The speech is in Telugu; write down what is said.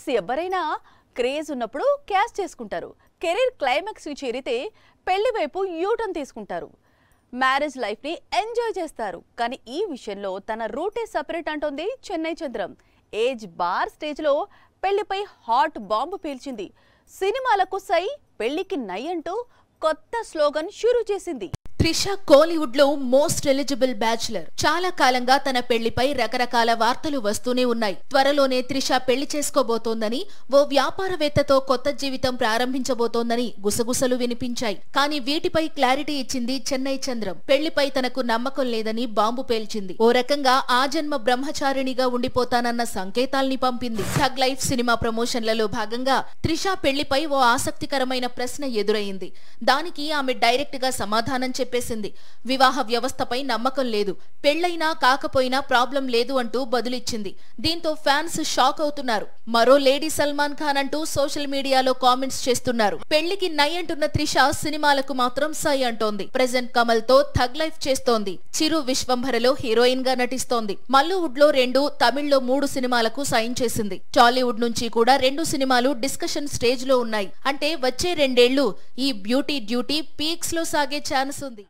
ఫ్రెండ్స్ ఎవరైనా క్రేజ్ ఉన్నప్పుడు క్యాష్ చేసుకుంటారు. కెరీర్ క్లైమాక్స్ కి చేరితే పెళ్లి వైపు యూటర్న్ తీసుకుంటారు. మ్యారేజ్ లైఫ్ ని ఎంజాయ్ చేస్తారు. కానీ ఈ విషయంలో తన రూటే సెపరేట్ అంటోంది Chennai Chandram. Age bar stage లో పెళ్లిపై హాట్ బాంబు పేల్చింది. సినిమాలకు సై పెళ్లికి నై అంటూ కొత్త స్లోగన్ షురూ చేసింది. త్రిష కోలీవుడ్ లో మోస్ట్ ఎలిజిబుల్ బ్యాచులర్. చాలా కాలంగా తన పెళ్లిపై రకరకాల వార్తలు వస్తూనే ఉన్నాయి. త్వరలోనే త్రిష పెళ్లి చేసుకోబోతోందని, ఓ వ్యాపారవేత్తతో కొత్త జీవితం ప్రారంభించబోతోందని గుసగుసలు వినిపించాయి. కానీ వీటిపై క్లారిటీ ఇచ్చింది చెన్నై చంద్రం. పెళ్లిపై తనకు నమ్మకం లేదని బాంబు పేల్చింది. ఓ రకంగా ఆ జన్మ బ్రహ్మచారిణిగా ఉండిపోతానన్న సంకేతాల్ని పంపింది. థగ్ లైఫ్ సినిమా ప్రమోషన్లలో భాగంగా త్రిష పెళ్లిపై ఓ ఆసక్తికరమైన ప్రశ్న ఎదురైంది. దానికి ఆమె డైరెక్ట్ గా సమాధానం చెప్పేసింది. వివాహ వ్యవస్థపై నమ్మకం లేదు, పెళ్లైనా కాకపోయినా ప్రాబ్లం లేదు అంటూ బదులిచ్చింది. దీంతో ఫ్యాన్స్ షాక్ అవుతున్నారు. మరో లేడీ సల్మాన్ ఖాన్ అంటూ సోషల్ మీడియాలో కామెంట్స్ చేస్తున్నారు. పెళ్లికి నై అంటున్న త్రిష సినిమాలకు మాత్రం సై అంటోంది. ప్రెజెంట్ కమల్ తో థగ్ లైఫ్ చేస్తోంది. చిరు విశ్వంభరలో హీరోయిన్ గా నటిస్తోంది. మల్లువుడ్ లో 2, తమిళ్లో 3 సినిమాలకు సైన్ చేసింది. టాలీవుడ్ నుంచి కూడా 2 సినిమాలు డిస్కషన్ స్టేజ్ లో ఉన్నాయి. అంటే వచ్చే 2 ఏళ్లు ఈ బ్యూటీ డ్యూటీ పీక్స్ లో సాగే ఛాన్స్ ఉంది.